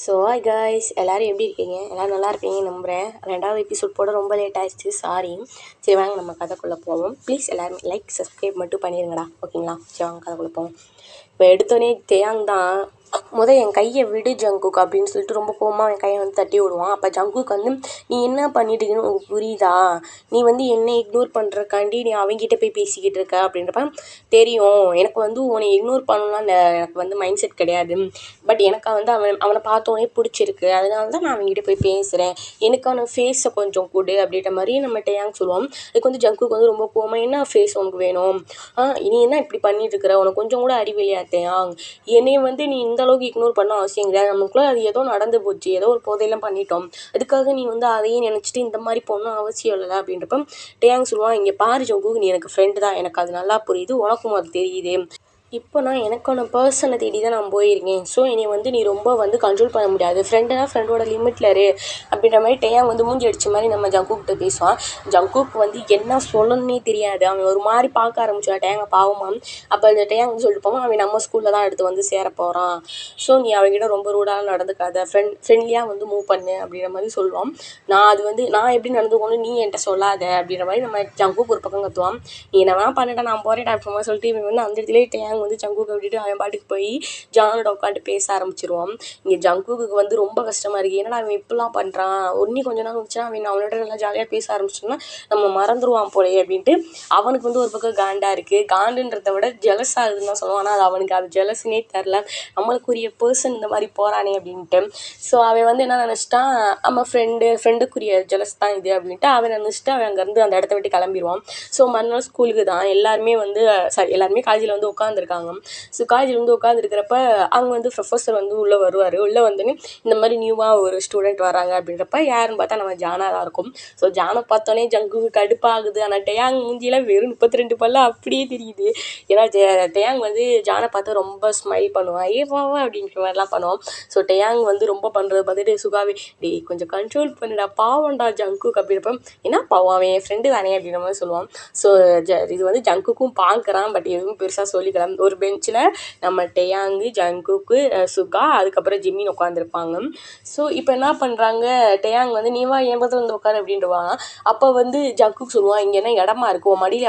So hi guys, எல்லோரும் எப்படி இருக்கீங்க? எல்லோரும் நல்லா இருப்பீங்கன்னு நம்புகிறேன். 2வது எபிசோட் போட ரொம்ப லேட் ஆகிடுச்சு, சாரி. சரி வாங்க நம்ம கதைக்குள்ளே போவோம். ப்ளீஸ் எல்லோரும் லைக் சப்ஸ்கிரைப் மட்டும் பண்ணிடுங்கடா, ஓகேங்களா? சரி வாங்க கதைக்குள்ளே போவோம். இப்போ எடுத்தோடனே தேயாங் தான் என் கையை விடு ஜங்குக் அப்படின்னு சொல்லிட்டு ரொம்ப கோவமாக என் கையை வந்து தட்டி விடுவான். அப்போ ஜங்குக் வந்து, நீ என்ன பண்ணிட்டு இருக்கன்னு உனக்கு புரியுதா? நீ வந்து என்னை இக்னோர் பண்ணுறக்காண்டி நீ அவங்ககிட்ட போய் பேசிக்கிட்டு இருக்க அப்படின்றப்ப, தெரியும் எனக்கு வந்து உன்னை இக்னோர் பண்ணலாம் எனக்கு வந்து மைண்ட் செட் கிடையாது. பட் எனக்கு வந்து அவனை பார்த்தோன்னே பிடிச்சிருக்கு, அதனால தான் நான் அவங்ககிட்ட போய் பேசுகிறேன். எனக்கான ஃபேஸை கொஞ்சம் கொடு அப்படின்ற மாதிரி நம்ம டேயாங் சொல்லுவோம். அதுக்கு வந்து ஜங்குக் வந்து ரொம்ப கோவமாக, என்ன ஃபேஸ் உனக்கு வேணும்? நீ என்ன இப்படி பண்ணிட்டு இருக்கிற? உனக்கு கொஞ்சம் கூட அறிவில்லையா டேயாங்? என்னை வந்து நீ இந்த அளவுக்கு இக்னோர் பண்ண அவசியம் கிடையாது. நமக்குள்ள அது ஏதோ நடந்து போச்சு, ஏதோ ஒரு போதையெல்லாம் பண்ணிட்டோம். அதுக்காக நீ வந்து அதையும் நினச்சிட்டு இந்த மாதிரி போகணும் அவசியம் இல்லை அப்படின்றப்ப டேயாங் சொல்லுவான், இங்கே பாரு ஜங்குக், நீ எனக்கு ஃப்ரெண்டு தான், எனக்கு அது நல்லா புரியுது, உனக்கும் அது தெரியுது. இப்போ நான் எனக்கான பர்சனை தேடி தான் நான் போயிருக்கேன். ஸோ என்னை வந்து நீ ரொம்ப வந்து கண்ட்ரோல் பண்ண முடியாது. ஃப்ரெண்டுனா ஃப்ரெண்டோட லிமிட்டில் இரு அப்படின்ற மாதிரி டேயாங் வந்து மூஞ்சி அடிச்ச மாதிரி நம்ம ஜங்குக்கிட்ட பேசுவான். ஜங்குக்கு வந்து என்ன சொல்லணுன்னே தெரியாது. அவன் ஒரு மாதிரி பார்க்க ஆரம்பிச்சான் டேயாங்கை பாவமாக. அப்போ அந்த டேயாங் சொல்லிட்டு போவான், அவன் நம்ம ஸ்கூலில் தான் அடுத்து வந்து சேர போகிறான். ஸோ நீ அவங்ககிட்ட ரொம்ப ரூடாக நடந்துக்காத, ஃப்ரெண்ட்லியாக வந்து மூவ் பண்ணு அப்படின்ற மாதிரி சொல்லுவான். நான் எப்படி நடந்துக்கணும் நீ என்கிட்ட சொல்லாத அப்படின்ற மாதிரி நம்ம ஜங்குக்கு ஒரு பக்கம் கற்றுவான். நீ என்ன வேணால் பண்ணிட்டேன், நான் போகிறேன் அப்படின்ற சொல்லிட்டு இவன் வந்து அந்த இடத்துலேயே டேயாங் வந்து ஜங்குக்கை விட்டுட்டு அவன் பாட்டுக்கு போய் ஜானோட உட்காந்து பேச ஆரம்பிச்சிருவான். இங்கே ஜங்குக்கு வந்து ரொம்ப கஷ்டமாக இருக்குது. ஏன்னா அவன் இப்படிலாம் பண்ணுறான், கொஞ்ச நாள் வந்துச்சுன்னா அவனோட நல்லா ஜாலியாக பேச ஆரம்பிச்சோன்னா நம்ம மறந்துடுவான் போலே அப்படின்ட்டு அவனுக்கு வந்து ஒரு பக்கம் காண்டாக இருக்குது. காண்டுன்றதை விட ஜெலஸ் ஆகுதுன்னு தான் சொல்லுவான். ஆனால் அவனுக்கு அது ஜெலஸ்னே தெரில, நம்மளுக்குரிய பர்சன் இந்த மாதிரி போகிறானே அப்படின்ட்டு. ஸோ அவன் வந்து என்ன நினச்சிட்டான், நம்ம ஃப்ரெண்டுக்குரிய ஜெலஸ் தான் இது அப்படின்ட்டு அவன் நினச்சிட்டு அவன் அங்கேருந்து அந்த இடத்த விட்டு கிளம்பிடுவான். ஸோ மறுநாள் ஸ்கூலுக்கு தான் எல்லாருமே வந்து எல்லாருமே காலேஜில் வந்து உட்காந்துருக்காங்க. ஸோ காலேஜில் வந்து உட்காந்துருக்கிறப்ப அவங்க வந்து ப்ரொஃபஸர் வந்து உள்ளே வருவார். உள்ளே வந்துன்னு இந்த மாதிரி நியூவாக ஒரு ஸ்டூடெண்ட் வராங்க அப்படின்றப்ப யாருன்னு பார்த்தா நம்ம ஜானாக தான் இருக்கும். ஸோ ஜானை பார்த்தோன்னே ஜங்குக்கு கடுப்பாகுது. ஆனால் டேயாங் மூஞ்சியில் வெறும் 32 பல்ல அப்படியே தெரியுது. ஏன்னா டேயாங் வந்து ஜானை பார்த்து ரொம்ப ஸ்மைல் பண்ணுவான், வாவா அப்படின்ற மாதிரிலாம் பண்ணுவான். ஸோ டேயாங் வந்து ரொம்ப பண்ணுறது பார்த்துட்டு சுகாவே, டேய் கொஞ்சம் கண்ட்ரோல் பண்ணுடா, பாவம்டா ஜங்குக் அப்படின்றப்ப, என்ன பாவம் அவன் என் ஃப்ரெண்டு தானே அப்படின்ற மாதிரி சொல்லுவான். ஸோ இது வந்து ஜங்குக்கும் பார்க்குறான், பட் எதுவும் பெருசாக சொல்லிக்கலாம். ஒரு பெஞ்சில் நம்ம டேயாங்கு, ஜங்குக்கு, சுகா, அதுக்கப்புறம் ஜிம்மின் உட்காந்துருப்பாங்க. ஸோ இப்போ என்ன பண்ணுறாங்க, டேயாங் வந்து நீ வா என் பக்கத்தில் வந்து உட்காரு அப்படின்றவான். அப்போ வந்து ஜங்குக்கு சொல்லுவான், இங்கே என்ன இடமா இருக்கும், மடியில்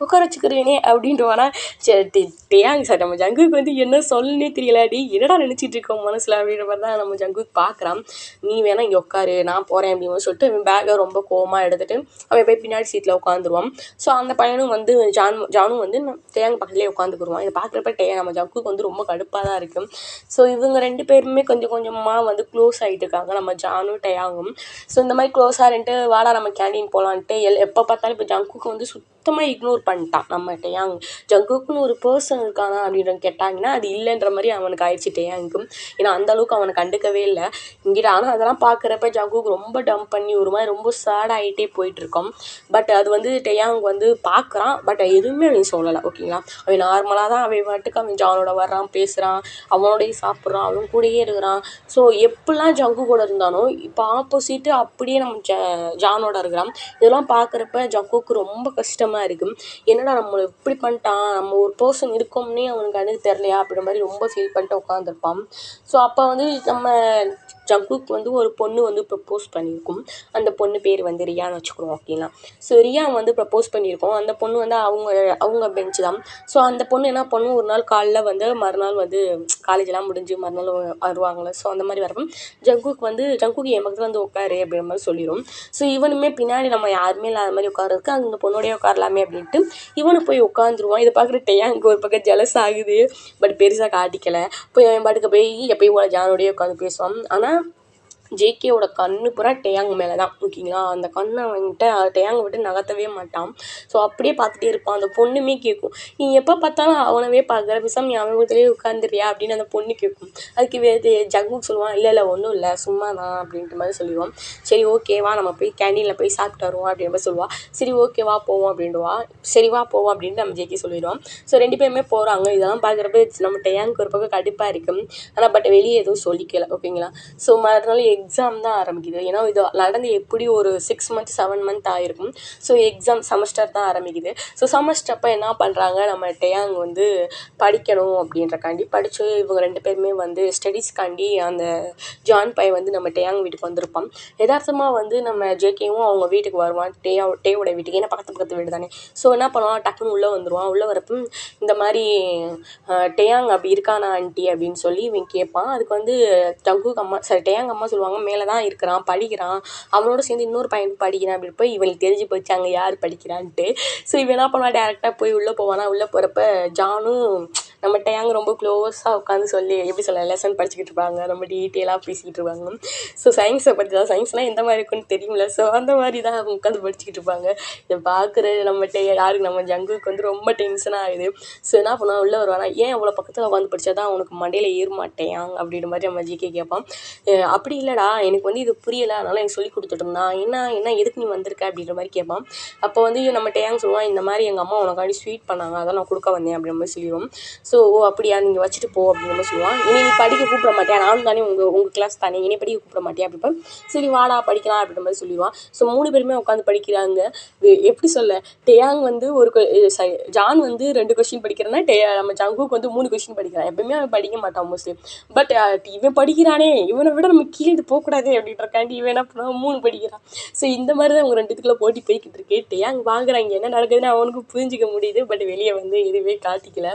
உட்கார வச்சுக்கிறேனே அப்படின்றவானா. சரி டேயாங் சார், நம்ம ஜங்குக்கு வந்து என்ன சொல்லனே தெரியலாடி, என்னடா நினச்சிட்டு இருக்கோம் மனசில் அப்படின்ற மாதிரி தான் நம்ம ஜங்குக்கு பார்க்குறான். நீ வேணா இங்கே உட்காரு, நான் போகிறேன் அப்படின்னு சொல்லிட்டு அவன் பேக்கை ரொம்ப கோவமாக எடுத்துகிட்டு அவன் போய் பின்னாடி சீட்டில் உட்காந்துருவான். ஸோ அந்த பையனும் வந்து ஜானும் வந்து டேயாங் பக்கத்துலேயே உட்காந்துக்குருவான். இதை பார்க்குறப்ப நம்ம ஜங்குக்கு வந்து ரொம்ப கடுப்பாக தான் இருக்குது. ஸோ இவங்க 2 பேருமே கொஞ்சம் கொஞ்சமாக வந்து க்ளோஸ் ஆகிட்டு இருக்காங்க, நம்ம ஜானும் டேயாங்கும். ஸோ இந்த மாதிரி க்ளோஸாக இருந்துட்டு வாடா நம்ம கேண்டீன் போகலான்ட்டு எப்போ பார்த்தாலும் இப்போ ஜங்குக்கு வந்து சுத்தமாக இக்னோர் பண்ணிட்டான் நம்ம டேயாங். ஜங்குக்குன்னு ஒரு பர்சன் இருக்கானா அப்படின்னு கேட்டாங்கன்னா அது இல்லைன்ற மாதிரி அவனுக்கு ஆயிடுச்சு டேயாங்கும். ஏன்னா அந்தளவுக்கு அவனை கண்டுக்கவே இல்லை இங்கிட்ட. ஆனால் அதெல்லாம் பார்க்குறப்ப ஜங்குக்கு ரொம்ப டம்ப் பண்ணி ஒரு மாதிரி ரொம்ப சேட் ஆகிட்டே போயிட்டுருக்கோம். பட் அது வந்து டேயாங் வந்து பார்க்குறான், பட் எதுவுமே அவன் சொல்லலை, ஓகேங்களா? அவன் நார்மலாக தான் அவன் பாட்டுக்கு அவன் ஜானோட வர்றான், பேசுகிறான், அவனோடையே சாப்பிட்றான், அவன் கூடயே இருக்கிறான். ஸோ எப்படிலாம் ஜங்கு கூட இருந்தானோ இப்போ ஆப்போசிட்டு அப்படியே நம்ம ஜானோட இருக்கிறான். இதெல்லாம் பார்க்குறப்ப ஜங்குக்கு ரொம்ப கஷ்டமாக இருக்குது. என்னடா நம்மளை இப்படி பண்ணிட்டான், நம்ம ஒரு பர்சன் இருக்கோம்னே அவனுக்கு கண்ணுக்கு தெரியலையா அப்படின்ற மாதிரி ரொம்ப ஃபீல் பண்ணிட்டு உட்காந்துருப்பான். ஸோ அப்போ வந்து நம்ம ஜங்குக்கு வந்து ஒரு பொண்ணு வந்து ப்ரப்போஸ் பண்ணியிருக்கும். அந்த பொண்ணு பேர் வந்து ரியான்னு வச்சுக்கிறோம், ஓகேங்களா? ஸோ ரியா வந்து ப்ரப்போஸ் பண்ணியிருக்கோம். அந்த பொண்ணு வந்து அவங்க பெஞ்சு தான். ஸோ அந்த பொண்ணு என்ன பண்ணும், ஒரு நாள் காலைல வந்து மறுநாள் வந்து காலேஜெலாம் முடிஞ்சு மறுநாள் வருவாங்களே, ஸோ அந்த மாதிரி வரப்போ ஜங்குக்கு என் பக்கத்தில் வந்து உட்காரு அப்படின்ற மாதிரி சொல்லிடும். ஸோ இவனுமே பின்னாடி நம்ம யாருமே இல்லாத மாதிரி உட்காரதுக்கு அந்த பொண்ணோடய உட்காரலாமே அப்படின்ட்டு இவனு போய் உட்காந்துருவான். இதை பார்க்குற டேயாங்க்கு ஒரு பக்கம் ஜெலஸ் ஆகுது, பட் பெருசாக காட்டிக்கலை. போய் அவன் பாட்டுக்கு போய் எப்பயும் போல ஜானோடய உட்காந்து பேசுவான். ஆனால் ஜேகேவோட கண்ணு பூரா டேயாங் மேலே தான், ஓகேங்களா? அந்த கண்ணை அவன்கிட்ட டேயாங்கை விட்டு நகர்த்தவே மாட்டான். ஸோ அப்படியே பார்த்துட்டே இருப்பான். அந்த பொண்ணுமே கேட்கும், நீ எப்போ பார்த்தாலும் அவனவே பார்க்குற, பேசாம நீ அவன் பக்கத்துலேயே உட்காந்துறியா அப்படின்னு அந்த பொண்ணு கேட்கும். அதுக்கு ஜங்குக்கு சொல்லுவான், இல்லை ஒன்றும் இல்லை சும்மா தான் அப்படின்ட்டு மாதிரி சொல்லிடுவான். சரி ஓகேவா நம்ம போய் கேண்டீனில் போய் சாப்பிட்டு வருவோம் அப்படின்ற மாதிரி சொல்லுவாள். சரி ஓகேவா போவோம் அப்படின்டுவா. சரிவா போவோம் அப்படின்ட்டு நம்ம ஜேகே சொல்லிடுவான். ஸோ 2 பேருமே போகிறாங்க. இதெல்லாம் பார்க்குறப்ப நம்ம டேயாங்க்கு ஒரு பக்கம் கடுப்பாக இருக்கும். ஆனால் பட் வெளியே எதுவும் சொல்லிக்கல, ஓகேங்களா? ஸோ மறுநாள் எக்ஸாம் தான் ஆரம்பிக்குது. ஏன்னா இது நடந்து எப்படி ஒரு 6 மந்த் 7 மந்த் ஆகிருக்கும். ஸோ எக்ஸாம் செமஸ்டர் தான் ஆரம்பிக்குது. ஸோ செமஸ்டர் அப்போ என்ன பண்ணுறாங்க, நம்ம டேயாங் வந்து படிக்கணும் அப்படின்றக்காண்டி படித்து இவங்க 2 பேருமே வந்து ஸ்டடீஸ்க்காண்டி அந்த ஜான் பையன் வந்து நம்ம டேயாங் வீட்டுக்கு வந்திருப்பான். யதார்த்தமாக வந்து நம்ம ஜேகேவும் அவங்க வீட்டுக்கு வருவான், டேயோட வீட்டுக்கு. ஏன்னா பக்கத்து வீடு தானே. ஸோ என்ன பண்ணுவான், டக்குன்னு உள்ளே வந்துடுவான். உள்ளே வரப்போ இந்த மாதிரி டேயாங் அப்படி இருக்கானா ஆண்டி அப்படின்னு சொல்லி இவன் கேட்பான். அதுக்கு வந்து ஜங்குக்கு அம்மா டேயாங் அம்மா சொல்லுவாங்க, மேலே தான் இருக்கிறான், படிக்கிறான், அவனோட சேர்ந்து இன்னொரு பையன் படிக்கிறான் அப்படின்னு. போய் இவனுக்கு தெரிஞ்சு போச்சு அங்கே யார் படிக்கிறான்ட்டு. ஸோ இவன் என்ன பண்ணுவான், டேரெக்டாக போய் உள்ளே போவானா. உள்ளே போகிறப்ப ஜானும் நம்ம டேயாங் ரொம்ப க்ளோஸாக உட்காந்து சொல்லி எப்படி சொல்ல லெசன் படிச்சுக்கிட்டு இருப்பாங்க, ரொம்ப டீட்டெயிலாக பேசிக்கிட்டு இருப்பாங்க. ஸோ சயின்ஸை பற்றி தான், சயின்ஸ்னால் எந்த மாதிரி இருக்குன்னு தெரியும்ல. ஸோ அந்த மாதிரி தான் அவங்க உட்காந்து படிச்சுக்கிட்டு இருப்பாங்க. இதை பார்க்குற நம்ம யாருக்கு நம்ம ஜங்குக்கு வந்து ரொம்ப டென்ஷனாக ஆகுது. ஸோ என்ன பண்ணுவான், உள்ளே வருவானா, ஏன் அவ்வளோ பக்கத்தில் உட்காந்து படித்தா தான் அவனுக்கு மண்டையில் ஏற மாட்டேன் அப்படின்ற மாதிரி நம்ம ஜிகே கேட்பான். அப்படி இல்லைடா, எனக்கு வந்து இது புரியலை, அதனால் எனக்கு சொல்லி கொடுத்துட்டு இருந்தான், என்ன எதுக்கு நீ வந்திருக்க அப்படின்ற மாதிரி கேட்பான். அப்போ வந்து நம்ம டேயாங் சொல்லுவான், இந்த மாதிரி எங்கள் அம்மா உனக்காண்டி ஸ்வீட் பண்ணாங்க, அதான் நான் கொடுக்க வந்தேன் அப்படின்ற மாதிரி சொல்லிடுவோம். ஸோ அப்படியா, நீங்கள் வச்சுட்டு போ அப்படின்ற மாதிரி சொல்லுவான். இனி நீ படிக்க கூப்பிட மாட்டேன், நானும் தானே உங்கள் கிளாஸ் தானே, இனி படிக்க கூப்பிட மாட்டேன் அப்படிப்ப. சரி வாடா படிக்கலாம் அப்படின்ற மாதிரி சொல்லிடுவான். ஸோ 3 பேருமே உட்காந்து படிக்கிறாங்க. எப்படி சொல்ல, டேயாங் வந்து ஜான் வந்து 2 கொஸ்டின் படிக்கிறேன்னா நம்ம ஜங்குக்கு வந்து 3 கொஸ்டின் படிக்கிறான். எப்பவுமே அவன் படிக்க மாட்டான் மோஸ்ட்லி. பட் இவன் படிக்கிறானே, இவனை விட நம்ம கீழே இது போகக்கூடாது அப்படின்றக்காண்டி இவன் என்ன பண்ணுவான், 3 படிக்கிறான். ஸோ இந்த மாதிரி தான் அவங்க 2த்துக்குள்ள போட்டி போய்கிட்டு இருக்கு. டேயாங் வாங்குறாங்க, என்ன நடக்குதுன்னு அவனுக்கு புரிஞ்சிக்க முடியுது. பட் வெளியே வந்து எதுவுமே காட்டிக்கல.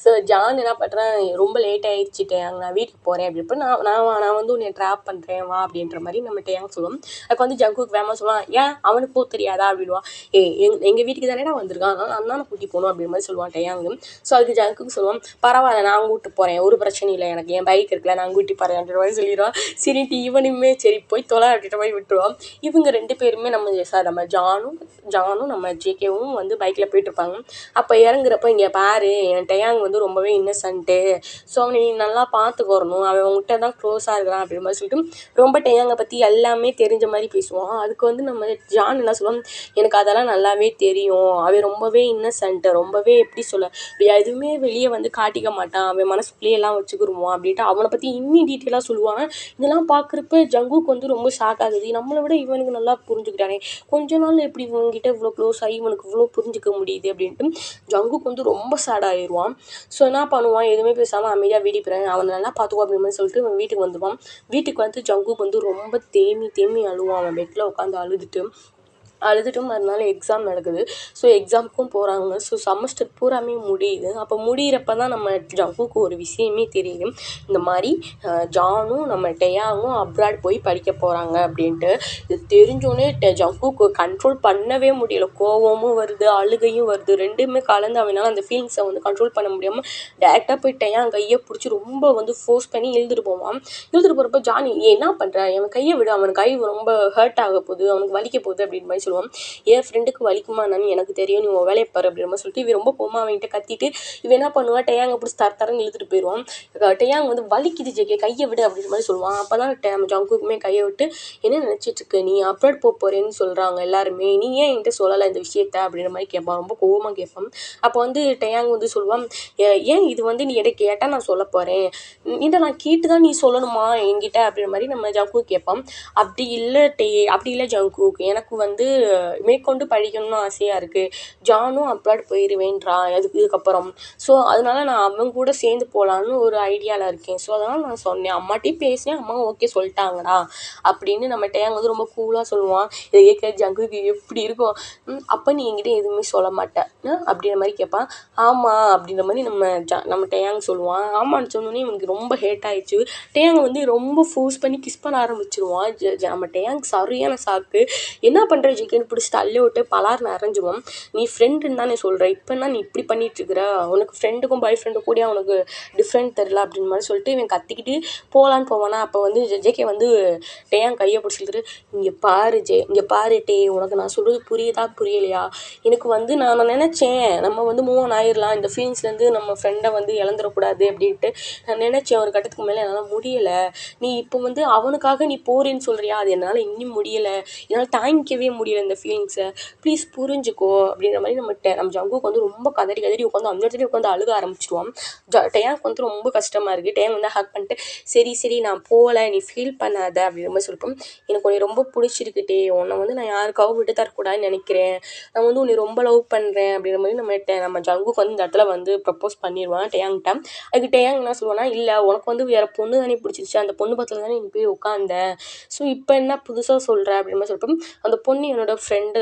ஸோ ஜான் என்ன பண்ணுறான், ரொம்ப லேட் ஆகிடுச்சு டேயாங், நான் வீட்டுக்கு போகிறேன் அப்படின்றப்ப நான் வந்து உன்னை ட்ராப் பண்ணுறேன் வா அப்படின்ற மாதிரி நம்ம டேயாங் சொல்லுவோம். அதுக்கு வந்து ஜங்குக்கு வேமா சொல்லுவான், ஏன் அவனுக்கு போக தெரியாதா அப்படின்வான். எங்கள் வீட்டுக்கு தானேடா வந்திருக்கான், அதனால் அண்ணானை கூட்டி போகணும் அப்படின்ற மாதிரி சொல்லுவான் டேயாங். ஸோ அதுக்கு ஜங்குக்கு சொல்லுவான், பரவாயில்ல நான் கூட்டு போகிறேன், ஒரு பிரச்சனையும் இல்லை, எனக்கு என் பைக் இருக்குல்ல, நான் கூட்டி போகிறேன் அப்படின்ற மாதிரி சொல்லிடுவான். சரிட்டு இவனுமே சரி போய் தொலை அப்படின்ற மாதிரி விட்டுருவான். இவங்க 2 பேருமே நம்ம ஜானும் நம்ம ஜேகேவும் வந்து பைக்கில் போயிட்டுருப்பாங்க. அப்போ இறங்குறப்ப, இங்கே பாரு என் டேயாங் வந்து ரொம்பவே இன்னசென்ட்டு, ஸோ அவனை நீ நல்லா பார்த்துக்கு வரணும், அவன் உங்கள்கிட்ட தான் க்ளோஸாக இருக்கிறான் அப்படின்ற மாதிரி சொல்லிட்டு ரொம்ப டேயாங்கை பற்றி எல்லாமே தெரிஞ்ச மாதிரி பேசுவான். அதுக்கு வந்து நம்ம ஜான் என்ன சொல்லுவான், எனக்கு அதெல்லாம் நல்லாவே தெரியும், அவன் ரொம்பவே இன்னசென்ட்டு, ரொம்பவே எப்படி சொல்ல, எதுவுமே வெளியே வந்து காட்டிக்க மாட்டான், அவன் மனசுக்குள்ளேயே எல்லாம் வச்சுக்கிருவான் அப்படின்ட்டு அவனை பற்றி இன்னும் டீட்டெயிலாக சொல்லுவாங்க. இதெல்லாம் பார்க்குறப்ப ஜங்குக்கு வந்து ரொம்ப ஷாக் ஆகுது. நம்மளை விட இவனுக்கு நல்லா புரிஞ்சுக்கிட்டானே, கொஞ்ச நாள் எப்படி இவன்கிட்ட இவ்வளோ க்ளோஸ் ஆகி இவனுக்கு இவ்வளோ புரிஞ்சிக்க முடியுது அப்படின்ட்டு ஜங்குக்கு வந்து ரொம்ப சேட் ஆயிடுவான். ஸோ என்ன பண்ணுவான், எதுவுமே பேசாமல் அமைதியாக வீடி போகிறேன், அவனை நல்லா பார்த்துக்கோ அப்படின்னு சொல்லிட்டு அவன் வீட்டுக்கு வந்துடுவான். வீட்டுக்கு வந்து ஜங்குக்கு வந்து ரொம்ப தேமி அழுவான். அவன் பெட்டில் உட்காந்து அழுதுட்டு மறுநாள் எக்ஸாம் நடக்குது. ஸோ எக்ஸாமுக்கும் போகிறாங்க. ஸோ செமஸ்டர் பூராமே முடியுது. அப்போ முடிகிறப்ப தான் நம்ம ஜங்குக்கு ஒரு விஷயமே தெரியுது, இந்த மாதிரி ஜானும் நம்ம டேயாங்கும் அப்ராட் போய் படிக்க போகிறாங்க அப்படின்ட்டு. இது தெரிஞ்சோடனே ஜங்குக்கு கண்ட்ரோல் பண்ணவே முடியல, கோவமும் வருது, அழுகையும் வருது, 2மே கலந்து அவனால் அந்த ஃபீலிங்ஸை வந்து கண்ட்ரோல் பண்ண முடியாமல் டேரெக்டாக போய் டேயாங் கையை பிடிச்சி ரொம்ப வந்து ஃபோர்ஸ் பண்ணி இழுத்துட்டு போகிறப்ப ஜானி என்ன பண்ணுறேன், அவன் கையை விட, அவன் கை ரொம்ப ஹர்ட் ஆக போகுது, அவனுக்கு வலிக்க போகுது அப்படின்னு மாதிரி சொல்லுவான். என் ஃப்ரெண்டுக்கு வலிக்குமா என்னன்னு எனக்கு தெரியும், நீ உன் வேலையை பாரு அப்படின்ற மாதிரி சொல்லிட்டு இவன் ரொம்ப போமா அவன்கிட்ட கத்திட்டு இவன் என்ன பண்ணுவான், டேயாங்கை பிடிச்சி தரன்னு இழுத்துட்டு போயிடுவான். டேயாங் வந்து வலிக்குது ஜேகே, கையை விடு அப்படின்ற மாதிரி சொல்லுவான். அப்போ தான் ஜங்குக்குமே கையை விட்டு, என்ன நினச்சிட்டு இருக்கு நீ, அப்ராட் போகிறேன்னு சொல்கிறாங்க எல்லாருமே, நீ ஏன் என்கிட்ட சொல்லலை இந்த விஷயத்த அப்படின்ற மாதிரி கேட்பான், ரொம்ப கோவமாக கேட்பான். அப்போ வந்து டேயாங் வந்து சொல்லுவான், ஏன் இது வந்து நீ என்கிட்ட கேட்டால் நான் சொல்ல போகிறேன், இதை நான் கேட்டு தான் நீ சொல்லணுமா என்கிட்ட அப்படின்ற மாதிரி நம்ம ஜங்கு கேட்பான். அப்படி இல்லை ஜங்குக்கு, எனக்கு வந்து மேற்கொண்டு படிக்கணும்னு ஆசையாக இருக்குது, ஜானும் அப்ராட் போயிடுவேன்றான் இதுக்கப்புறம், ஸோ அதனால நான் அவன் கூட சேர்ந்து போகலான்னு ஒரு ஐடியாவில் இருக்கேன், ஸோ அதனால் நான் சொன்னேன், அம்மாட்டையும் பேசினேன், அம்மா ஓகே சொல்லிட்டாங்கடா அப்படின்னு நம்ம டேயாங் வந்து ரொம்ப கூலாக சொல்லுவான். இதை கேட்க ஜங்குக்கு எப்படி இருக்கும், அப்போ நீ என்கிட்ட எதுவுமே சொல்ல மாட்டேன் அப்படின்ற மாதிரி கேட்பான். ஆமாம் அப்படின்ற மாதிரி நம்ம டேயாங் சொல்லுவான். ஆமான்னு சொன்னோன்னே இவனுக்கு ரொம்ப ஹேட் ஆகிடுச்சு. டேயாங் வந்து ரொம்ப ஃபோர்ஸ் பண்ணி கிஸ் பண்ண ஆரம்பிச்சிருவான். நம்ம டேயாங் சரியான சாக்கு, என்ன பண்ணுற ஜிக்கேன்னு பிடிச்சி தள்ளி விட்டு பலார்னு அரைஞ்சிடுவோம். நீ ஃப்ரெண்டுன்னு தான் நீ சொல்கிற, இப்போன்னா நீ இப்படி பண்ணிகிட்ருக்குற, உனக்கு ஃப்ரெண்டுக்கும் பாய் ஃப்ரெண்டு கூட உனக்கு டிஃப்ரெண்ட் தெரில அப்படின்னு மாதிரி சொல்லிட்டு இவன் கத்திக்கிட்டு போகலான்னு போவானா. அப்போ வந்து ஜேகே வந்து டேயாங் கையை பிடிச்சிக்கிட்டு, இங்கே பாரு டே, உனக்கு நான் சொல்கிறது புரியுதா புரியலையா, எனக்கு வந்து நான் நினச்சேன் நம்ம வந்து மூவ் ஆன் ஆயிடலாம், இந்த ஃபீலிங்ஸ்லேருந்து நம்ம ஃப்ரெண்டை வந்து இழந்துடக்கூடாது அப்படின்ட்டு நான் நினச்சேன், ஒரு கட்டத்துக்கு மேலே என்னால் முடியலை, நீ இப்போ வந்து அவனுக்காக நீ போறேன்னு சொல்கிறியா, அது என்னால் இன்னும் முடியலை, என்னால் தாங்கிக்கவே முடியல இந்த ஃபீலிங்ஸை, ப்ளீஸ் புரிஞ்சுக்கோ அப்படின்ற மாதிரி நம்ம ஜங்குக்கு வந்து ரொம்ப கதறி கதறி உட்காந்து அந்த இடத்துல உட்காந்து அழுக ஆரம்பிச்சிடுவான். டேயாங்க்கு வந்து ரொம்ப கஷ்டமாக இருக்குது. டேயாங் வந்து ஹக் பண்ணிட்டு சரி சரி நான் போகல, நீ ஃபீல் பண்ணாத அப்படின்ற மாதிரி சொல்லிட்டோம். எனக்கு உன்னை ரொம்ப பிடிச்சிருக்குட்டே, உன்னை வந்து நான் யாருக்காகவும் விட்டு தரக்கூடாதுன்னு நினைக்கிறேன், நான் வந்து உன்னை ரொம்ப லவ் பண்ணுறேன் அப்படின்ற மாதிரி நம்ம ஜங்குக்கு வந்து இந்த இடத்துல வந்து ப்ரப்போஸ் பண்ணிடுவான் டேயாங்கிட்ட. அதுக்கு டேயாங் என்ன சொல்லுவான்னா, இல்லை உனக்கு வந்து வேறு பொண்ணு தானே பிடிச்சிருச்சு, அந்த பொண்ணு பக்கத்தில் தானே நீ போய் உட்காந்த, ஸோ இப்போ என்ன புதுசாக சொல்கிற அப்படின்ற மாதிரி சொல்லிட்டோம். அந்த பொண்ணு என்னோட ஃப்ரெண்டு,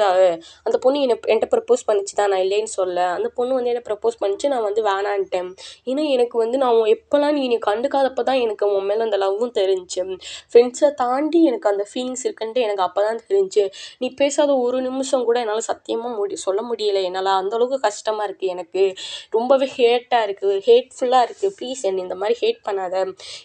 அந்த பொண்ணு என்கிட்ட ப்ரப்போஸ் பண்ணிச்சு தான், நான் இல்லைன்னு சொல்ல, அந்த பொண்ணு வந்து என்ன ப்ரப்போஸ் பண்ணிச்சு, நான் வந்து வேணான்ட்டேன். ஏன்னா எனக்கு வந்து நான் எப்போல்லாம் நீ கண்டுக்காதப்போ தான் எனக்கு உன் மேலே அந்த லவ்வும் தெரிஞ்சு, ஃப்ரெண்ட்ஸை தாண்டி எனக்கு அந்த ஃபீலிங்ஸ் இருக்குன்ட்டு எனக்கு அப்போ தான் தெரிஞ்சு. நீ பேசாத ஒரு நிமிஷம் கூட என்னால் சத்தியமாக சொல்ல முடியலை, என்னால் அந்தளவுக்கு கஷ்டமாக இருக்குது, எனக்கு ரொம்பவே ஹேட்டாக இருக்குது, ஹேட்ஃபுல்லாக இருக்குது, ப்ளீஸ் என்னை இந்த மாதிரி ஹேட் பண்ணாத,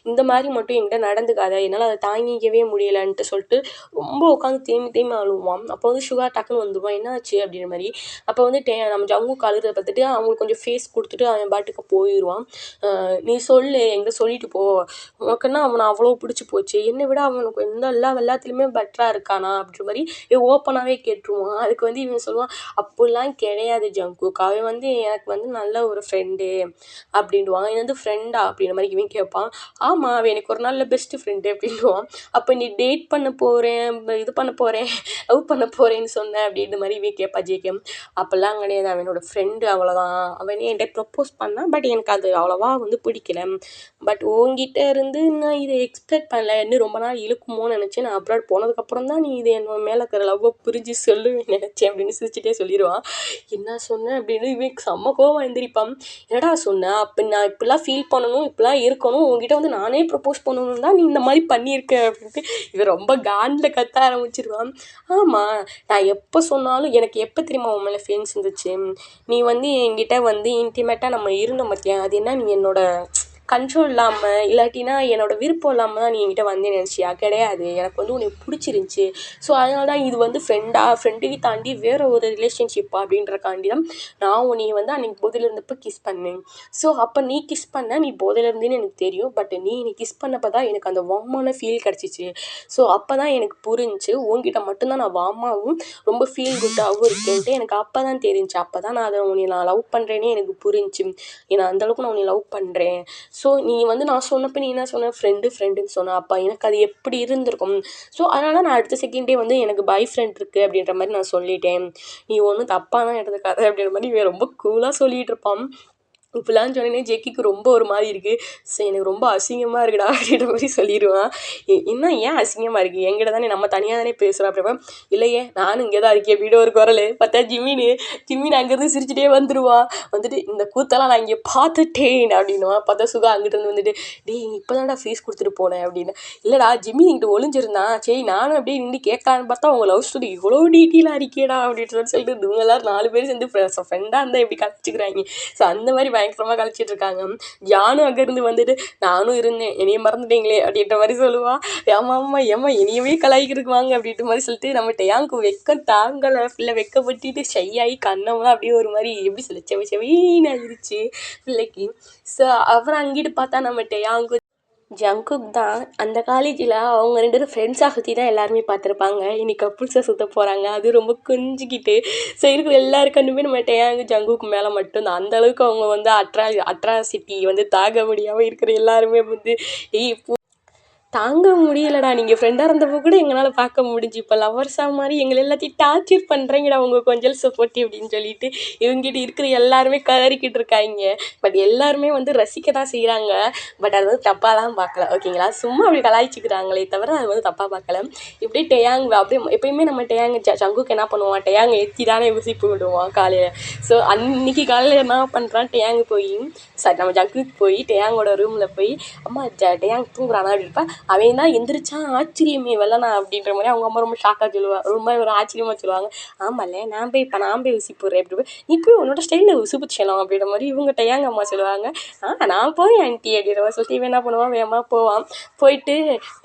இந்த மாதிரி மட்டும் என்கிட்ட நடந்துக்காத, என்னால் அதை தாங்கிக்கவே முடியலைன்ட்டு சொல்லிட்டு ரொம்ப உட்காந்து தேம்பி அழுவான். அப்போ வந்து சுகா டக்குன்னு வந்துடுவான், என்னாச்சு அப்படின்ற மாதிரி. அப்போ வந்து நம்ம ஜங்குக்கு அழுகிறத பார்த்துட்டு அவங்களுக்கு கொஞ்சம் ஃபேஸ் கொடுத்துட்டு அவன் பாட்டுக்கு போயிடுவான். நீ சொல்லு, என்கிட்ட சொல்லிட்டு போ, உனக்குன்னா அவனை அவ்வளோ பிடிச்சி போச்சு, என்னை விட அவனுக்கு எல்லாத்துலேயுமே பெட்டராக இருக்கானா அப்படின்ற மாதிரி ஓப்பனாகவே கேட்டுருவான். அதுக்கு வந்து இவன் சொல்லுவான், அப்படிலாம் கிடையாது ஜங்குக், அவன் வந்து எனக்கு வந்து நல்ல ஒரு ஃப்ரெண்டு அப்படின்டுவான். இது வந்து ஃப்ரெண்டா அப்படின்ற மாதிரி இவன் கேட்பான். ஆமாம், அவன் எனக்கு ஒரு நல்ல பெஸ்ட்டு ஃப்ரெண்டு அப்படின்டுவான். அப்போ நீ டேட் பண்ண போகிறேன், இது பண்ண போகிறேன், லவ் பண்ண போகிறேன்னு சொன்னேன் அப்படின்ற மாதிரி இவன் கேட்பா ஜேகேம். அப்போல்லாம் கிடையாது, அவனோட ஃப்ரெண்டு அவ்வளோதான், அவனே என்கிட்ட ப்ரப்போஸ் பண்ணான், பட் எனக்கு அது அவ்வளோவா வந்து பிடிக்கல, பட் உங்ககிட்ட இருந்து நான் இதை எக்ஸ்பெக்ட் பண்ணல, இன்னும் ரொம்ப நாள் இழுக்குமோன்னு நினச்சேன், நான் அப்ராட் போனதுக்கப்புறம் தான் நீ இது என்னோட மேலே இருக்கிற லவ்வை புரிஞ்சு சொல்லுவேன் நினச்சேன் அப்படின்னு சிரிச்சுட்டே சொல்லிடுவான். என்ன சொன்னேன் அப்படின்னு இவன் செம்ம கோவம் எந்திரிப்பான். என்னடா சொன்னேன், அப்போ நான் இப்படிலாம் ஃபீல் பண்ணணும், இப்படிலாம் இருக்கணும், உங்ககிட்ட வந்து நானே ப்ரப்போஸ் பண்ணணும் தான் நீ இந்த மாதிரி பண்ணியிருக்க அப்படின்ட்டு இவன் ரொம்ப காண்டில் கத்த ஆரம்பிச்சிருவான். ஆமாம், நான் எப்போ சொன்னாலும் எனக்கு எப்போ தெரியுமா உன் மேலே ஃபீலிங்ஸ் இருந்துச்சு, நீ வந்து என்கிட்ட வந்து இன்டிமேட்டாக நம்ம இருந்தோம் பார்த்தியா, அது என்ன நீ என்னோட கண்ட்ரோல் இல்லாமல் இல்லாட்டினா என்னோடய விருப்பம் இல்லாமல் தான் நீ என்கிட்ட வந்து நினச்சியா, கிடையாது, எனக்கு வந்து உனக்கு பிடிச்சிருந்துச்சி, ஸோ அதனால தான் இது வந்து ஃப்ரெண்டுக்கு தாண்டி வேறு ஒரு ரிலேஷன்ஷிப்பா அப்படின்றக்காண்டி தான் நான் உன்னை வந்து அன்றைக்கி போதையில் இருந்தப்போ கிஸ் பண்ணேன். ஸோ அப்போ நீ கிஸ் பண்ண நீ போதையில் இருந்தேன்னு எனக்கு தெரியும், பட் நீ கிஸ் பண்ணப்போ தான் எனக்கு அந்த வார்மான ஃபீல் கிடச்சிச்சு, ஸோ அப்போ தான் எனக்கு புரிஞ்சு உன்கிட்ட மட்டும்தான் நான் வார்மாகவும் ரொம்ப ஃபீல் குட்டாகவும் இருக்கேன்ட்டு எனக்கு அப்போ தான் தெரிஞ்சு, அப்போ தான் நான் உன்னை லவ் பண்ணுறேன்னே எனக்கு புரிஞ்சு, ஏன்னா அந்தளவுக்கு நான் உன்னை லவ் பண்ணுறேன். ஸோ நீ வந்து நான் சொன்னப்போ நீ என்ன சொன்ன, ஃப்ரெண்டுன்னு சொன்ன, அப்போ எனக்கு அது எப்படி இருந்திருக்கும், ஸோ அதனால நான் அடுத்த செகண்டே வந்து எனக்கு பாய் ஃப்ரெண்ட் இருக்குது அப்படின்ற மாதிரி நான் சொல்லிட்டேன், நீ ஒன்றும் தப்பாலாம் எடுத்துக்காத அப்படின்ற மாதிரி இவன் ரொம்ப கூலாக சொல்லிகிட்டு இருப்பான். இப்படிலாம் சொன்னேன்னே ஜெக்கிக்கு ரொம்ப ஒரு மாதிரி இருக்குது, சரி எனக்கு ரொம்ப அசிங்கமாக இருக்குடா அப்படின்ற மாதிரி சொல்லிடுவான். இன்னும் ஏன் அசிங்கமாக இருக்குது, என்கிட்ட தானே நம்ம தனியாக தானே பேசுகிறோம் அப்படின்னா, இல்லையே நானும் இங்கே தான் இருக்கேன் வீடியோ ஒரு குரல் பார்த்தா ஜிம்மின் அங்கேருந்து சிரிச்சுட்டே வந்துடுவான். வந்துட்டு இந்த கூத்தெல்லாம் நான் இங்கே பார்த்துட்டேன் அப்படின்னுவான். பார்த்தா சுகா அங்கிட்டு வந்துட்டு டேய் இப்போ தான்டா ஃபீஸ் கொடுத்துட்டு போனேன் அப்படின்னு. இல்லைடா ஜிம்மி இங்கிட்ட ஒளிஞ்சிருந்தான், சரி நானும் அப்படியே நின்று கேட்கலான்னு பார்த்தா அவங்க லவ் ஸ்டோரி இவ்வளோ டீட்டெயிலாக இருக்கேடா அப்படின்னு சொல்லிட்டு இவங்க எல்லாரும் 4 பேர் சேர்ந்து ஃப்ரெண்டாக இருந்தால் எப்படி கழிச்சிக்கிறாங்க. ஸோ அந்த மாதிரி பயங்கரமாக கழிச்சிட்டு இருக்காங்க. ஜானும் அங்கேருந்து வந்துட்டு நானும் இருந்தேன், என்னைய மறந்துட்டீங்களே அப்படின்ற மாதிரி சொல்லுவான். ஆமாம் ஏம்மா என்னையவே கலாய்க்கிறதுக்கு வாங்க அப்படின்ற மாதிரி சொல்லிட்டு நம்ம டேயாங்க்கு வெக்கம் தாங்கலை, பிள்ளை வெக்கப்பட்டுட்டு ஷையாகி கண்ணம்லாம் அப்படியே ஒரு மாதிரி எப்படி சொல்ல செவின்னு ஆயிடுச்சு பிள்ளைக்கு. ஸோ அப்புறம் அங்கிட்டு பார்த்தா நம்ம டேயாங்கு ஜங்குக் தான் அந்த காலேஜில் அவங்க 2 பேரும் ஃப்ரெண்ட்ஸாக சுற்றி தான் எல்லாருமே பார்த்துருப்பாங்க, இன்னைக்கு கப்புள்ஸாக சுற்ற போகிறாங்க, அது ரொம்ப கொஞ்சிக்கிட்டு. ஸோ இருக்கிற எல்லாரு கண்ணுமே நம்ம டேயாங்கு ஜங்குக்கு மேலே மட்டும்தான், அந்தளவுக்கு அவங்க வந்து அட்ராசிட்டி வந்து தாங்க முடியாமல் இருக்கிற எல்லாருமே வந்து தாங்க முடியலடா, நீங்கள் ஃப்ரெண்டாக இருந்தப்போ கூட எங்களால் பார்க்க முடிஞ்சு, இப்போ லவர்ஸாக மாதிரி எங்களை எல்லாத்தையும் டார்ச்சர் பண்ணுறீங்கடா உங்கள் கொஞ்சம் சப்போர்ட்டி அப்படின்னு சொல்லிட்டு இவங்ககிட்ட இருக்கிற எல்லாருமே கதறிக்கிட்டு இருக்காங்க. பட் எல்லாருமே வந்து ரசிக்க தான் செய்கிறாங்க, பட் அது வந்து தப்பாக தான் பார்க்கல ஓகேங்களா, சும்மா அப்படி கலாய்ச்சிக்கிறாங்களே தவிர அது வந்து தப்பாக பார்க்கல. இப்படியே டேயாங் அப்படியே எப்பயுமே நம்ம டேயாங் ஜங்குக்கு என்ன பண்ணுவான், டேயாங் எத்தி தானே ஊசிப்பு விடுவான் காலையில். ஸோ அன்றைக்கி காலையில் என்ன பண்ணுறான், டேயாங் போய் நம்ம ஜங்குக்கு போய் டேயாங்கோட ரூமில் போய் அம்மா டேயாங் தூங்குறானா அப்படின்ப்பா, அவன் தான் எந்திரிச்சான் ஆச்சரியமே வெள்ளனா அப்படின்ற மாதிரி அவங்க அம்மா ரொம்ப ஷாக்காக சொல்லுவாள், ரொம்ப ஒரு ஆச்சரியமாக சொல்லுவாங்க. ஆமாம்ல நான் போய் ஊசி போடுறேன் அப்படி நீ போய் உன்னோட ஸ்டைலில் ஊசி பிடிச்சலாம் அப்படின்ற மாதிரி இவங்க டேயாங் அம்மா சொல்லுவாங்க. நான் போய் ஆண்டி அப்படின்ற மாதிரி சொல்லிட்டு இவன் என்ன பண்ணுவான், வேகமாக போவான். போயிட்டு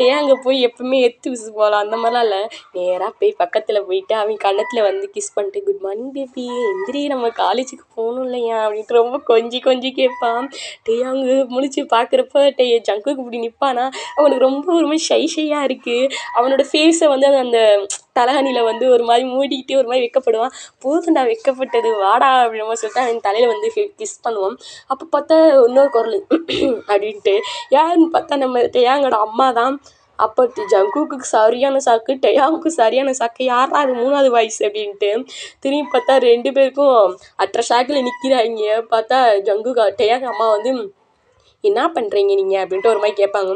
டேயாங்க போய் எப்பவுமே எத்து ஊசி போகலாம் அந்த மாதிரிலாம் இல்லை, நேராக போய் பக்கத்தில் போயிட்டு அவன் கன்னத்தில் வந்து கிஸ் பண்ணிட்டு குட் மார்னிங் பேபி எந்திரி நம்ம காலேஜுக்கு போகணும் இல்லையா அப்படின்ட்டு ரொம்ப கொஞ்சி கேட்பான். டேயாங்கு முழிச்சு பார்க்குறப்ப ஜங்குக்கு இப்படி நிற்பானா அவனுக்கு ரொம்ப ஒரு மாதிரி ஷையாக இருக்குது, அவனோட ஃபேஸை வந்து அந்த தலைகணியில் வந்து ஒரு மாதிரி மூடிக்கிட்டு ஒரு மாதிரி வைக்கப்படுவான். போதுண்டா வைக்கப்பட்டது வாடா அப்படின்னு சொல்லிட்டு அவன் தலையில் வந்து கிஸ் பண்ணுவோம். அப்போ பார்த்தா இன்னொரு குரல் அப்படின்ட்டு யாருன்னு பார்த்தா நம்ம டேயாங்கோட அம்மா தான். அப்போ ஜங்குக்கு சரியான சாக்கு, டேயாங்குக்கு சரியான சாக்கு, யாரா அது 3வது வாய்ஸ் அப்படின்ட்டு திரும்பி பார்த்தா 2 பேருக்கும் அற்ற ஷாக்கில் நிற்கிறாங்க. பார்த்தா ஜங்குக்கு டேயாங் அம்மா வந்து என்ன பண்ணுறீங்க நீங்கள் அப்படின்ட்டு ஒரு மாதிரி கேட்பாங்க.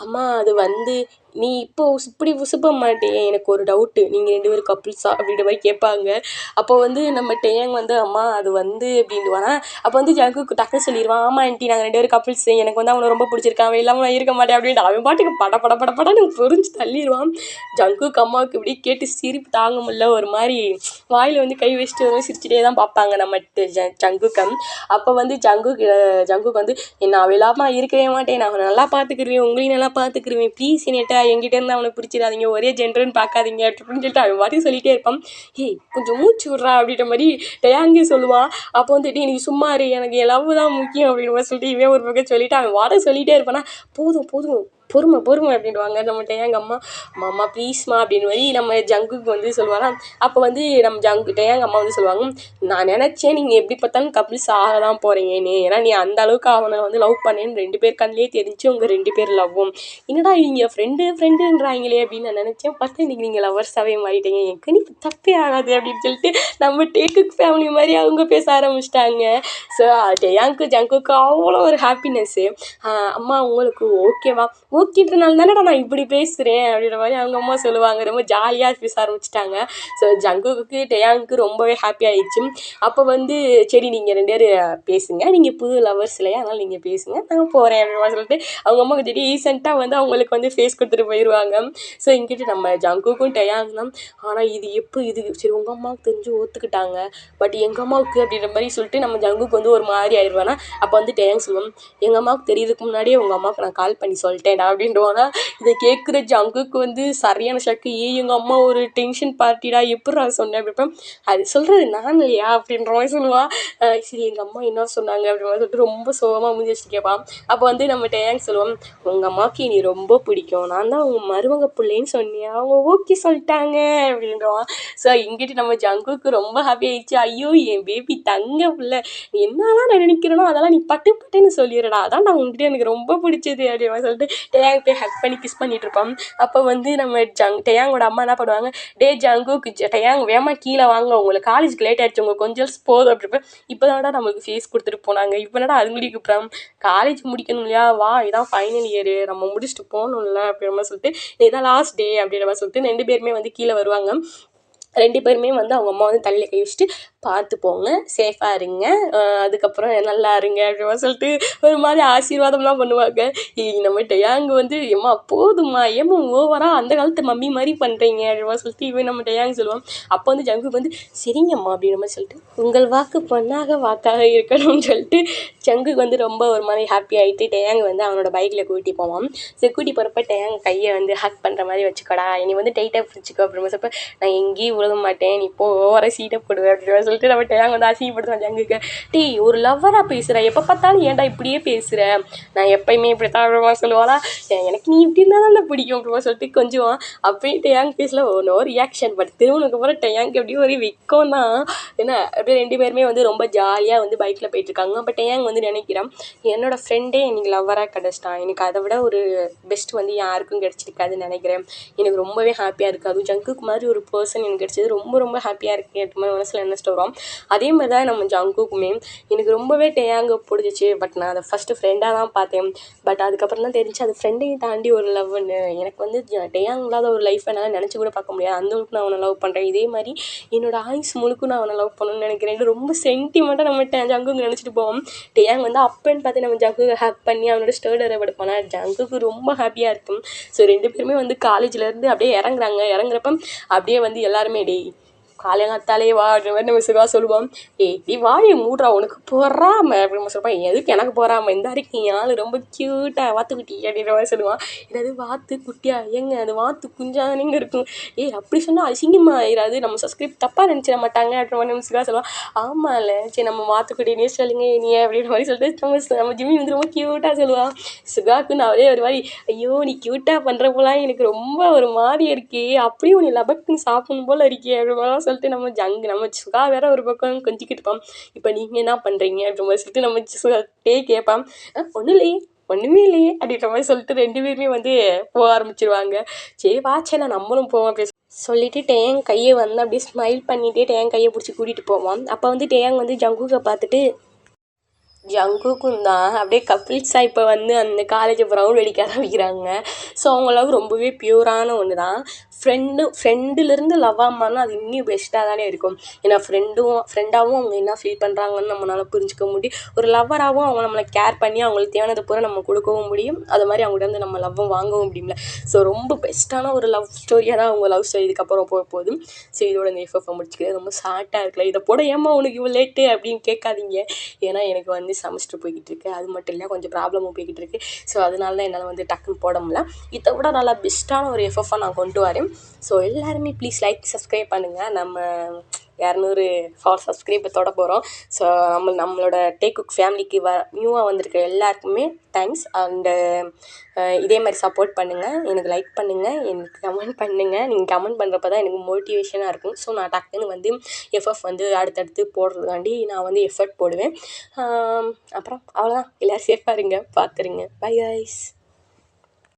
அம்மா அது வந்து நீ இப்போ இப்படி உசுப்ப மாட்டேன், எனக்கு ஒரு டவுட்டு, நீங்கள் 2 பேரும் கப்புள்ஸா அப்படின்ற மாதிரி கேட்பாங்க. அப்போ வந்து நம்ம டேயாங் வந்து அம்மா அது வந்து அப்படின்டுவானா. அப்போ வந்து ஜங்குக்கு டக்குன்னு சொல்லிடுவான், ஆமாம் ஆண்டி நாங்கள் 2 பேரும் கப்புள்ஸ், எனக்கு வந்து அவனை ரொம்ப பிடிச்சிருக்கான், அவன் இல்லாமல் நான் இருக்க மாட்டேன் அப்படின்ட்டு அவன் பாட்டுக்கு படன்னு புரிஞ்சு தள்ளிடுவான். ஜங்குக்கு அம்மாவுக்கு இப்படி கேட்டு சிரிப்பு தாங்க முடியல, ஒரு மாதிரி வாயில் வந்து கை வச்சுட்டு ஒரு மாதிரி சிரிச்சுட்டே தான் பார்ப்பாங்க நம்ம ஜங்குக்கம். அப்போ வந்து ஜங்குக்கு வந்து நான் அவள் இல்லாமல் இருக்கவே மாட்டேன், நான் அவனை நல்லா பார்த்துக்கிருவேன், உங்களையும் நல்லா பார்த்துக்கிருவேன், ப்ளீஸ் என்னட்ட என்கிட்ட இருந்து அவனை பிடிச்சிடாதீங்க, ஒரே ஜென்டர்னு பார்க்காதீங்க அப்படின்னு சொல்லிட்டு அவன் மாதிரி சொல்லிகிட்டே இருப்பான். ஏய் கொஞ்சம் மூச்சு விட்றா அப்படின்ற மாதிரி டேயாங்கே சொல்லுவான். அப்போ வந்துட்டு நீ சும்மா இரு, எனக்கு என் லவ் தான் முக்கியம் அப்படின்னு மாதிரி சொல்லிட்டு இவன் ஒரு பக்கம் சொல்லிவிட்டு அவன் வாட சொல்லிகிட்டே இருப்பானா. போதும் பொறுமை அப்படின்வாங்க நம்ம டேயாங் அம்மா. அம்மா ப்ளீஸ்மா அப்படின்னு மாதிரி நம்ம ஜங்குக்கு வந்து சொல்லுவானா. அப்போ வந்து நம்ம டேயாங் அம்மா வந்து சொல்லுவாங்க, நான் நினச்சேன் நீங்கள் எப்படி பார்த்தாலும் கப்புள்ஸ் ஆக தான் போகிறீங்கன்னு, ஏன்னா நீ அந்த அளவுக்கு அவனை வந்து லவ் பண்ணேன்னு 2 பேர் கண்ணிலே தெரிஞ்சு உங்கள் 2 பேர் லவ்வும், என்னடா நீங்கள் ஃப்ரெண்டுன்றாங்களே அப்படின்னு நான் நினச்சேன், பார்த்தா இன்றைக்கி நீங்கள் லவர்ஸாகவே மாறிட்டீங்க, என் கணிப்பு தப்பே ஆகாது அப்படின்னு சொல்லிட்டு நம்ம டேக்குக் ஃபேமிலி மாதிரி அவங்க பேச ஆரம்பிச்சிட்டாங்க. ஸோ டேயாங்க்கு ஜங்குக்கு அவ்வளோ ஒரு ஹாப்பினஸ்ஸு. அம்மா உங்களுக்கு ஓகேவா, ஓகேன்றனால தானடா நான் இப்படி பேசுகிறேன் அப்படின்ற மாதிரி அவங்க அம்மா சொல்லுவாங்க. ரொம்ப ஜாலியாக பேச ஆரம்பிச்சிட்டாங்க. ஸோ ஜங்குக்கு டேயாங்க்கு ரொம்பவே ஹாப்பி ஆகிடுச்சு. அப்போ வந்து சரி நீங்கள் 2 பேர் பேசுங்க, நீங்கள் புது லவர்ஸ் இல்லையா, அதனால் நீங்கள் பேசுங்க, நான் போகிறேன் அப்படின்னு சொல்லிட்டு அவங்க அம்மா கொஞ்சம் ரீசெண்டாக வந்து அவங்களுக்கு வந்து ஃபேஸ் கொடுத்துட்டு போயிடுவாங்க. ஸோ இங்கிட்டு நம்ம ஜங்குக்கும் டேயாங் தான். ஆனால் இது சரி உங்கள் அம்மாவுக்கு தெரிஞ்சு ஒத்துக்கிட்டாங்க, பட் எங்கள் அம்மாவுக்கு அப்படின்ற மாதிரி சொல்லிட்டு நம்ம ஜங்குக்கு வந்து ஒரு மாதிரி ஆயிடுவானா. அப்போ வந்து டேயாங் சொல்லுவோம், எங்கள் அம்மாவுக்கு தெரியறதுக்கு முன்னாடியே உங்கள் அம்மாவுக்கு நான் கால் பண்ணி சொல்லிட்டேன்டா அப்படின்றவானா. இதை கேட்குற ஜங்குக்கு வந்து சரியான ஷாக்கு. எங்கள் அம்மா ஒரு டென்ஷன் பார்ட்டிடா, எப்படிடா சொன்னேன் அப்படிப்ப, அது சொல்கிறது நான் இல்லையா அப்படின்ற மாதிரி சொல்லுவாள். சரி எங்கள் அம்மா என்ன சொன்னாங்க அப்படின்ற மாதிரி சொல்லிட்டு ரொம்ப சோகமாக முடிஞ்சு வச்சுட்டு கேட்பான். அப்போ வந்து நம்ம டேயாங் சொல்லுவோம், உங்கள் அம்மாவுக்கு நீ ரொம்ப பிடிக்கும், நான் தான் உங்கள் மருமக பிள்ளைன்னு சொன்னேன், அவங்க ஓகே சொல்லிட்டாங்க அப்படின்றவான். ஸோ இங்கிட்டு நம்ம ஜங்குக்கு ரொம்ப ஹாப்பி ஆகிடுச்சு. ஐயோ என் பேபி தங்க பிள்ளை, என்னெல்லாம் நான் நினைக்கிறேனோ அதெல்லாம் நீ பட்டுன்னு சொல்லிடுறா, அதான் நான் உங்ககிட்ட எனக்கு ரொம்ப பிடிச்சது அப்படின்னு சொல்லிட்டு டேயாங் போய் ஹக் பண்ணி கிஸ் பண்ணிட்டு இருப்பான். அப்போ வந்து நம்ம டேயாங்கோட அம்மா என்ன பண்ணுவாங்க, ஜங்குக்கு டேயாங் வேமா கீழே வாங்க, உங்களுக்கு காலேஜுக்கு லேட் ஆகிடுச்சு, உங்களுக்கு கொஞ்சம் போதும் அப்படிப்ப, இப்போ தானடா நம்மளுக்கு ஃபேஸ் கொடுத்துட்டு போனாங்க, இப்போ என்னடா அது முடிக்க கூப்பிட்றான், காலேஜ் முடிக்கணும் இல்லையா, வா இதான் ஃபைனல் இயரு, நம்ம முடிச்சுட்டு போகணும்ல அப்படின்ற மாதிரி சொல்லிட்டு இதான் லாஸ்ட் டே அப்படின்ற மாதிரி சொல்லிட்டு 2 பேருமே வந்து கீழே வருவாங்க. 2 பேருமே வந்து அவங்க அம்மா வந்து தலையில் கை வச்சுட்டு பார்த்து போங்க, சேஃபாக இருங்க, அதுக்கப்புறம் நல்லா இருங்க அப்படிமா சொல்லிட்டு ஒரு மாதிரி ஆசீர்வாதம்லாம் பண்ணுவாங்க. நம்ம டேயாங் வந்து ஏம்மா போதும்மா, ஏம்மா ஓவராக அந்த காலத்து மம்மி மாதிரி பண்ணுறீங்க அப்படிமா சொல்லிட்டு இவன் நம்ம டேயாங் சொல்லுவான். அப்போ வந்து ஜங்குக்கு வந்து சரிங்கம்மா அப்படின்ற மாதிரி சொல்லிட்டு உங்கள் வாக்கு பொண்ணாக வாக்காக இருக்கணும்னு சொல்லிட்டு ஜங்குக்கு வந்து ரொம்ப ஒரு மாதிரி ஹாப்பி ஆகிட்டு டேயாங் வந்து அவனோட பைக்கில் கூட்டி போவான். சரி கூட்டி போகிறப்ப டேயாங் கையை வந்து ஹக் பண்ணுற மாதிரி வச்சுக்கோடா, இனி வந்து டைட்டாக பிடிச்சிக்கோ அப்படிமா சொல்லிட்டு, நான் எங்கேயும் விழுக மாட்டேன், நீ இப்போ ஓவராக சீட்டை போடுவேன் அப்படின்னு சொல்லிட்டு நம்ம டேயாங் வந்து அசிங்கப்படுத்துவான் ஜங்குக்கு. ஒரு லவ்வராக பேசுகிற, எப்போ பார்த்தாலும் ஏன்டா இப்படியே பேசுகிற, நான் எப்பயுமே இப்படி தான் அப்படிமா சொல்லுவாளா, எனக்கு நீ இப்படி இருந்தால் தான் பிடிக்கும் அப்படிமா சொல்லிட்டு கொஞ்சம் அப்படியே டேயாங் பேசல நோ ரியாக்ஷன். பட் திருமணத்துக்கு அப்புறம் டேயாங்க்கு எப்படியும் ஒரு விற்கும் தான். ஏன்னா அப்படியே 2 பேருமே வந்து ரொம்ப ஜாலியாக வந்து பைக்கில் போயிட்டுருக்காங்க. அப்போ டேயாங் வந்து நினைக்கிறான், என்னோட ஃப்ரெண்டே எனக்கு லவ்வராக கிடச்சிட்டான், எனக்கு அதை விட ஒரு பெஸ்ட் வந்து யாருக்கும் கிடச்சிருக்காதுன்னு நினைக்கிறேன், எனக்கு ரொம்பவே ஹாப்பியாக இருக்குது, அதுவும் ஜங்குக்கு மாதிரி ஒரு பர்சன் எனக்கு கிடச்சது ரொம்ப ஹாப்பியாக இருக்குது அப்படிமா மனசில் நினச்சிட்டு வரும். அதே மாதிரி தான் நம்ம ஜங்குக்குமே எனக்கு ரொம்பவே டேயாங்க பிடிச்சிச்சு. பட் நான் அதை ஃபஸ்ட்டு ஃப்ரெண்டாக தான் பார்த்தேன். பட் அதுக்கப்புறம் தான் தெரிஞ்சு அது ஃப்ரெண்டையும் தாண்டி ஒரு லவ்னு. எனக்கு வந்து டேயாங் இல்லாத ஒரு லைஃப் என்னால் நினச்சி கூட பார்க்க முடியாது, அந்தளவுக்கு நான் அவனை லவ் பண்ணுறேன். இதே மாதிரி என்னோடய ஆயுஸ் முழுக்கும் நான் அவனை லவ் பண்ணணும்னு நினைக்கிறேன். ரொம்ப சென்டிமெண்ட்டாக நம்ம ஜங்குக்கு நினச்சிட்டு போவோம். டேயாங் வந்து அப்பன்னு பார்த்து நம்ம ஜங்குக்கு ஹேப் பண்ணி அவனோட ஸ்டேர்டரை படுப்பானா, ஜங்குக்கு ரொம்ப ஹாப்பியாக இருக்கும். ஸோ 2 பேருமே வந்து காலேஜ்லேருந்து அப்படியே இறங்குறப்ப அப்படியே வந்து எல்லாருமே காலைங்காத்தாலே வா அப்படின்ற மாதிரி நம்ம சுகா சொல்லுவோம். ஏய் நீ வாயை மூடுறா உனக்கு போடுறாம அப்படின்னு நம்ம சொல்லுவான். எதுக்கு எனக்கு போறாம இந்த அறைக்கு ஆள் ரொம்ப க்யூட்டாக வாத்துக்குட்டி அப்படின்ற மாதிரி சொல்லுவான். என்னது வாத்து குட்டியா ஏங்க அது வாத்து குஞ்சாதானேங்க இருக்கும். ஏய் அப்படி சொன்னால் அசிங்கமாக ஆயிடாது நம்ம சப்ஸ்கிரைப் தப்பாக நினச்சிட மாட்டாங்க அப்படின்ற மாதிரி நம்ம சுகா சொல்லுவான். ஆமாம்ல சரி நம்ம வாத்துக்குட்டினே சொல்லுங்க நீ அப்படின்ற மாதிரி சொல்லிட்டு நம்ம ஜிம்மி வந்து ரொம்ப க்யூட்டாக சொல்லுவான். சுகாக்கு நான் ஒரு மாதிரி ஐயோ நீ க்யூட்டாக பண்ணுறப்போலாம் எனக்கு ரொம்ப ஒரு மாதிரி இருக்கே அப்படியும் நீ லபக்குன்னு சாப்பிடணும் போல் இருக்கே அப்படிலாம் சொல்லிட்டு நம்ம சுகா வேற ஒரு பக்கம் கொஞ்சிக்கிட்டு இருப்போம். இப்போ நீங்கள் என்ன பண்ணுறீங்க அப்படின்ற மாதிரி சொல்லிட்டு நம்ம சுகாட்டே கேட்பான். ஒன்றும் இல்லையே ஒன்றுமே இல்லையே அப்படின்ற மாதிரி சொல்லிட்டு 2 பேருமே வந்து போக ஆரம்பிச்சிருவாங்க. சரி வாச்சேண்ணா நம்மளும் போவோம் அப்படி சொல்லிட்டு டேங் கையை வந்து அப்படியே ஸ்மைல் பண்ணிகிட்டே டேங் கையை பிடிச்சி கூட்டிகிட்டு போவோம். அப்போ வந்து டேங் வந்து ஜங்குக்கை பார்த்துட்டு ஜங்குக்கும் தான் அப்படியே கப்பிள்ஸாக இப்போ வந்து அந்த காலேஜை ரவுண்ட் அடிக்க ஆரம்பிக்கிறாங்க. ஸோ அவங்க லவ் ரொம்பவே பியூரான ஒன்று தான். ஃப்ரெண்டுலேருந்து லவ் ஆமான்னா அது இன்னும் பெஸ்ட்டாக தானே இருக்கும். ஏன்னா ஃப்ரெண்டாகவும் அவங்க என்ன ஃபீல் பண்ணுறாங்கன்னு நம்மளால் புரிஞ்சிக்க முடியும். ஒரு லவ்வராகவும் அவங்க நம்மளை கேர் பண்ணி அவங்களுக்கு தேவையானது பூரா நம்ம கொடுக்கவும் முடியும். அது மாதிரி அவங்கள்ட்ட வந்து நம்ம லவ்வும் வாங்கவும் முடியும்ல. ஸோ ரொம்ப பெஸ்ட்டான ஒரு லவ் ஸ்டோரியாக தான் அவங்க லவ் ஸ்டோரி இதுக்கப்புறம் போக போகுது. ஸோ இதோட இந்த எஃப்எஃப்ஐ முடிச்சுக்கிறது ரொம்ப ஷார்ட்டாக இருக்குல்ல. இதை போட ஏமா உனக்கு இவ்வளோ லேட்டு அப்படின்னு கேட்காதீங்க. ஏன்னா எனக்கு வந்து செமஸ்டர் போய்கிட்டு இருக்குது. அது மட்டும் இல்லை கொஞ்சம் ப்ராப்ளமும் போய்கிட்டு இருக்குது. ஸோ அதனால தான் என்னால் வந்து டக்குன்னு போட முடியல. இதை விட நல்லா பெஸ்ட்டான ஒரு எஃப்எஃப்ஐ நான் கொண்டு வரேன். ஸோ எல்லாருமே ப்ளீஸ் லைக் சப்ஸ்கிரைப் பண்ணுங்கள். நம்ம 200 சப்ஸ்கிரைபர் தொட போகிறோம். ஸோ நம்மளோட டேக் குக் ஃபேமிலிக்கு நியூவாக வந்திருக்க எல்லாருக்குமே தேங்க்ஸ். அண்டு இதே மாதிரி சப்போர்ட் பண்ணுங்கள். எனக்கு லைக் பண்ணுங்கள், எனக்கு கமெண்ட் பண்ணுங்கள். நீங்கள் கமெண்ட் பண்ணுறப்ப தான் எனக்கு மோட்டிவேஷனாக இருக்கும். ஸோ நான் டக்குன்னு வந்து எஃப்எஃப் வந்து அடுத்தடுத்து போடுறதுக்காண்டி நான் வந்து எஃபர்ட் போடுவேன். அப்புறம் அவ்வளோதான். எல்லோரும் சேஃபாக இருங்க, பார்த்துருங்க. Bye guys.